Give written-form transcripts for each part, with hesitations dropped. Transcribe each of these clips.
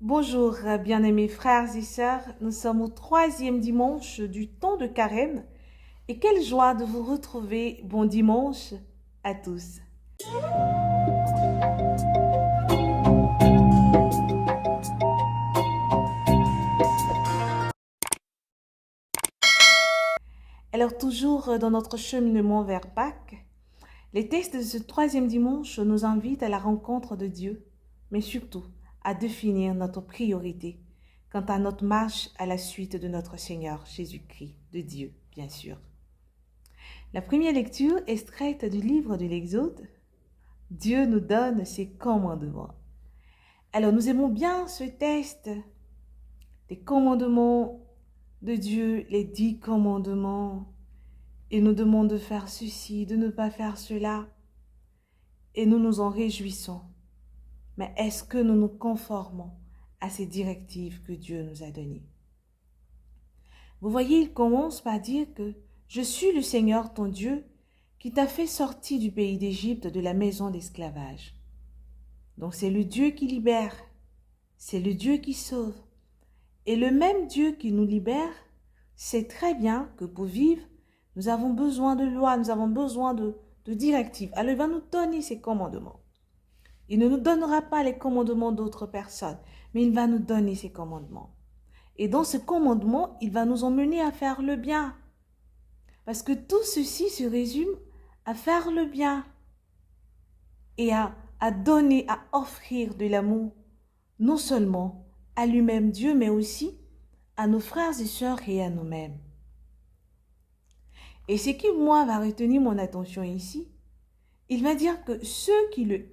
Bonjour, bien-aimés frères et sœurs. Nous sommes au troisième dimanche du temps de Carême et quelle joie de vous retrouver. Bon dimanche à tous. Alors toujours dans notre cheminement vers Pâques, les textes de ce troisième dimanche nous invitent à la rencontre de Dieu, mais surtout à définir notre priorité quant à notre marche à la suite de notre Seigneur Jésus-Christ, de Dieu, bien sûr. La première lecture est extraite du livre de l'Exode. Dieu nous donne ses commandements. Alors nous aimons bien ce texte des commandements de Dieu, les 10 commandements. Il nous demande de faire ceci, de ne pas faire cela. Et nous nous en réjouissons. Mais est-ce que nous nous conformons à ces directives que Dieu nous a données? Vous voyez, il commence par dire que je suis le Seigneur ton Dieu qui t'a fait sortir du pays d'Égypte, de la maison d'esclavage. Donc c'est le Dieu qui libère, c'est le Dieu qui sauve. Et le même Dieu qui nous libère sait très bien que pour vivre, nous avons besoin de lois, nous avons besoin de directives. Alors il va nous donner ses commandements. Il ne nous donnera pas les commandements d'autres personnes, mais il va nous donner ses commandements. Et dans ce commandement, il va nous emmener à faire le bien. Parce que tout ceci se résume à faire le bien et à donner, à offrir de l'amour, non seulement à lui-même Dieu, mais aussi à nos frères et sœurs et à nous-mêmes. Et ce qui, moi, va retenir mon attention ici, il va dire que ceux qui le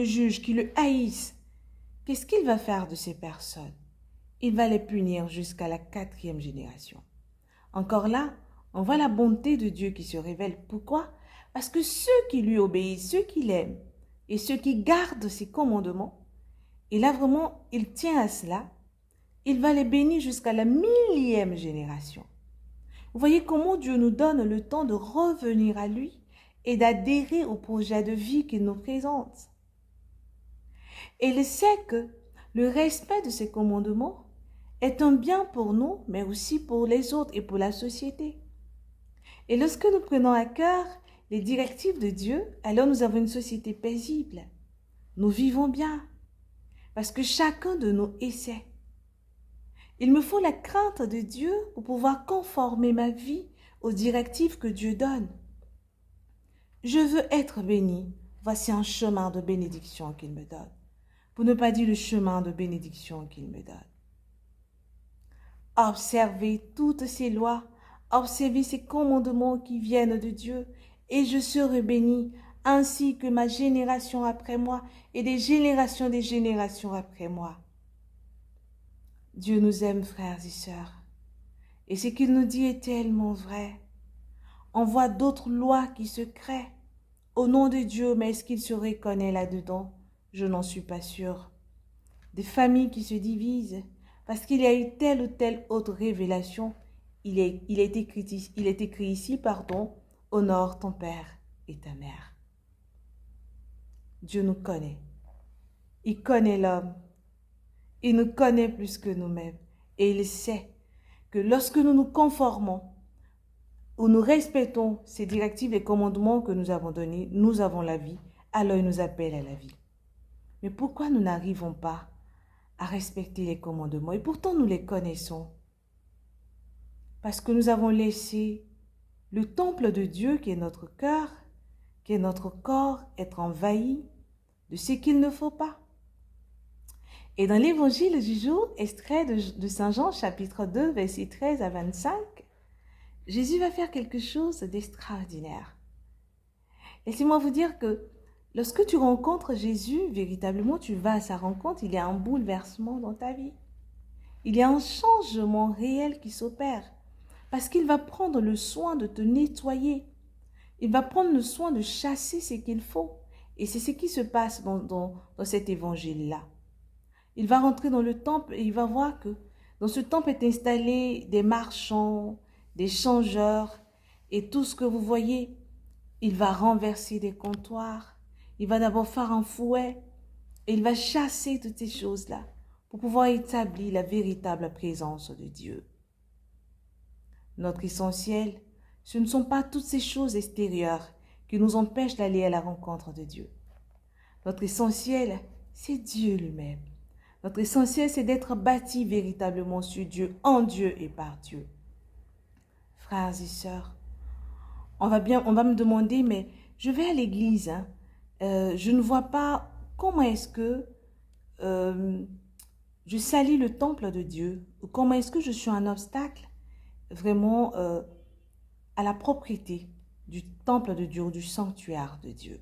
jugent, qui le haïssent, qu'est-ce qu'il va faire de ces personnes? Il va les punir jusqu'à la 4e génération. Encore là, on voit la bonté de Dieu qui se révèle. Pourquoi? Parce que ceux qui lui obéissent, ceux qui l'aiment et ceux qui gardent ses commandements, et là vraiment, il tient à cela, il va les bénir jusqu'à la 1000e génération. Vous voyez comment Dieu nous donne le temps de revenir à lui et d'adhérer au projet de vie qu'il nous présente. Et il sait que le respect de ces commandements est un bien pour nous, mais aussi pour les autres et pour la société. Et lorsque nous prenons à cœur les directives de Dieu, alors nous avons une société paisible. Nous vivons bien, parce que chacun de nous essaie. Il me faut la crainte de Dieu pour pouvoir conformer ma vie aux directives que Dieu donne. Je veux être béni. Voici un chemin de bénédiction qu'il me donne. Pour ne pas dire le chemin de bénédiction qu'il me donne. Observez toutes ces lois, observez ces commandements qui viennent de Dieu, et je serai béni, ainsi que ma génération après moi et des générations après moi. Dieu nous aime, frères et sœurs, et ce qu'il nous dit est tellement vrai. On voit d'autres lois qui se créent au nom de Dieu, mais est-ce qu'il se reconnaît là-dedans? Je n'en suis pas sûre. Des familles qui se divisent parce qu'il y a eu telle ou telle autre révélation. Il est écrit ici, honore ton père et ta mère. Dieu nous connaît. Il connaît l'homme. Il nous connaît plus que nous-mêmes. Et il sait que lorsque nous nous conformons ou nous respectons ces directives et commandements que nous avons donnés, nous avons la vie, alors il nous appelle à la vie. Mais pourquoi nous n'arrivons pas à respecter les commandements? Et pourtant nous les connaissons. Parce que nous avons laissé le temple de Dieu qui est notre cœur, qui est notre corps, être envahi de ce qu'il ne faut pas. Et dans l'évangile du jour, extrait de Saint Jean, chapitre 2, versets 13 à 25, Jésus va faire quelque chose d'extraordinaire. Laissez-moi vous dire que lorsque tu rencontres Jésus, véritablement, tu vas à sa rencontre, il y a un bouleversement dans ta vie. Il y a un changement réel qui s'opère. Parce qu'il va prendre le soin de te nettoyer. Il va prendre le soin de chasser ce qu'il faut. Et c'est ce qui se passe dans cet évangile-là. Il va rentrer dans le temple et il va voir que dans ce temple est installé des marchands, des changeurs et tout ce que vous voyez. Il va renverser des comptoirs. Il va d'abord faire un fouet et il va chasser toutes ces choses-là pour pouvoir établir la véritable présence de Dieu. Notre essentiel, ce ne sont pas toutes ces choses extérieures qui nous empêchent d'aller à la rencontre de Dieu. Notre essentiel, c'est Dieu lui-même. Notre essentiel, c'est d'être bâti véritablement sur Dieu, en Dieu et par Dieu. Frères et sœurs, on va me demander, mais je vais à l'église, hein. Je ne vois pas comment est-ce que je salis le temple de Dieu, ou comment est-ce que je suis un obstacle vraiment à la propriété du temple de Dieu ou du sanctuaire de Dieu.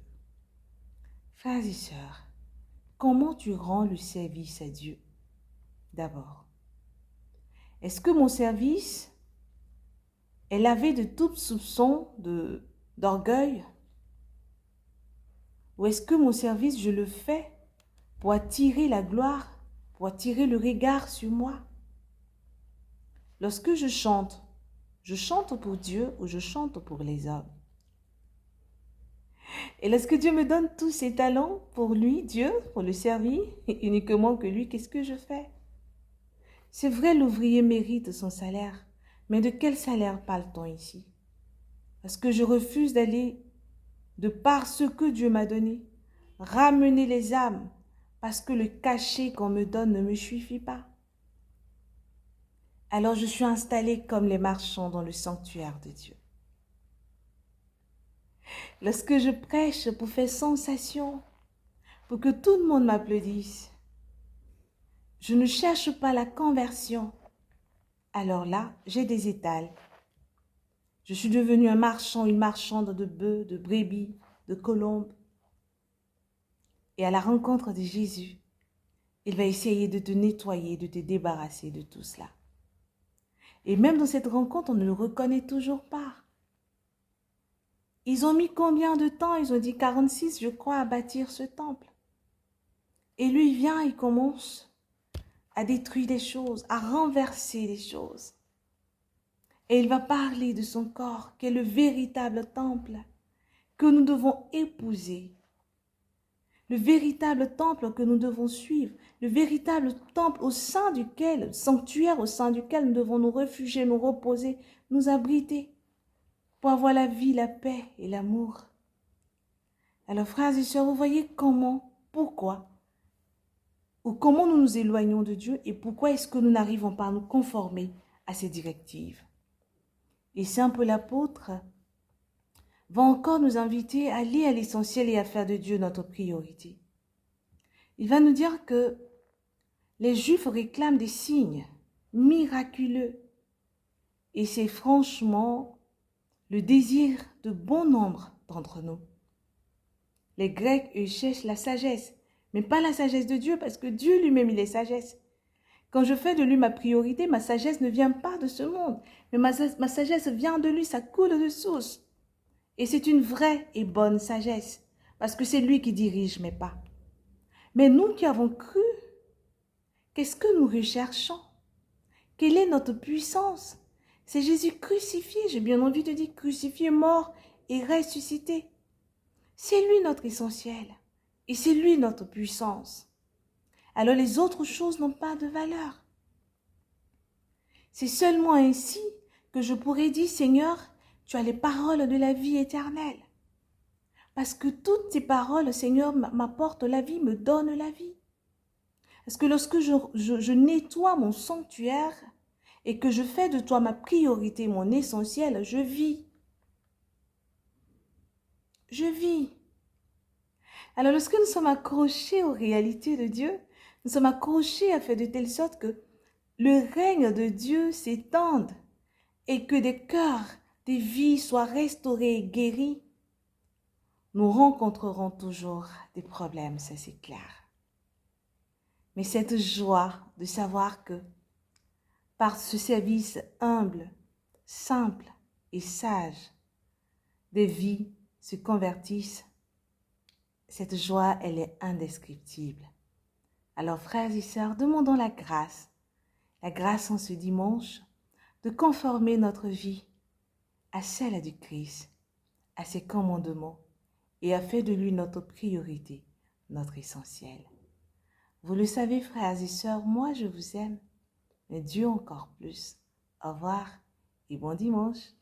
Frères et sœurs, comment tu rends le service à Dieu? D'abord, est-ce que mon service est lavé de tout soupçon d'orgueil? Ou est-ce que mon service, je le fais pour attirer la gloire, pour attirer le regard sur moi? Lorsque je chante pour Dieu ou je chante pour les hommes? Et lorsque Dieu me donne tous ses talents pour lui, Dieu, pour le servir, et uniquement que lui, qu'est-ce que je fais? C'est vrai, l'ouvrier mérite son salaire, mais de quel salaire parle-t-on ici? Parce que je refuse d'aller de par ce que Dieu m'a donné, ramener les âmes, parce que le cachet qu'on me donne ne me suffit pas. Alors je suis installée comme les marchands dans le sanctuaire de Dieu. Lorsque je prêche pour faire sensation, pour que tout le monde m'applaudisse, je ne cherche pas la conversion. Alors là, j'ai des étals. Je suis devenue un marchand, une marchande de bœufs, de brebis, de colombes. Et à la rencontre de Jésus, il va essayer de te nettoyer, de te débarrasser de tout cela. Et même dans cette rencontre, on ne le reconnaît toujours pas. Ils ont mis combien de temps? Ils ont dit 46, je crois, à bâtir ce temple. Et lui, il vient, il commence à détruire des choses, à renverser des choses. Et il va parler de son corps, qui est le véritable temple, que nous devons épouser. Le véritable temple que nous devons suivre, le véritable temple au sein duquel, sanctuaire au sein duquel nous devons nous réfugier, nous reposer, nous abriter, pour avoir la vie, la paix et l'amour. Alors, frères et sœurs, vous voyez comment, pourquoi, ou comment nous nous éloignons de Dieu et pourquoi est-ce que nous n'arrivons pas à nous conformer à ses directives. Et Saint Paul l'apôtre va encore nous inviter à aller à l'essentiel et à faire de Dieu notre priorité. Il va nous dire que les Juifs réclament des signes miraculeux. Et c'est franchement le désir de bon nombre d'entre nous. Les Grecs, eux, cherchent la sagesse, mais pas la sagesse de Dieu, parce que Dieu lui-même, il est sagesse. Quand je fais de lui ma priorité, ma sagesse ne vient pas de ce monde, mais ma sagesse vient de lui, ça coule de source. Et c'est une vraie et bonne sagesse, parce que c'est lui qui dirige mes pas. Mais nous qui avons cru, qu'est-ce que nous recherchons? Quelle est notre puissance? C'est Jésus crucifié, j'ai bien envie de dire crucifié, mort et ressuscité. C'est lui notre essentiel et c'est lui notre puissance. Alors les autres choses n'ont pas de valeur. C'est seulement ainsi que je pourrais dire, Seigneur, tu as les paroles de la vie éternelle. Parce que toutes tes paroles, Seigneur, m'apportent la vie, me donnent la vie. Parce que lorsque je nettoie mon sanctuaire et que je fais de toi ma priorité, mon essentiel, je vis. Je vis. Alors lorsque nous sommes accrochés aux réalités de Dieu, nous sommes accrochés à faire de telle sorte que le règne de Dieu s'étende et que des cœurs, des vies soient restaurées et guéries, nous rencontrerons toujours des problèmes, ça c'est clair. Mais cette joie de savoir que par ce service humble, simple et sage, des vies se convertissent, cette joie, elle est indescriptible. Alors, frères et sœurs, demandons la grâce en ce dimanche, de conformer notre vie à celle du Christ, à ses commandements et à faire de lui notre priorité, notre essentiel. Vous le savez, frères et sœurs, moi je vous aime, mais Dieu encore plus. Au revoir et bon dimanche.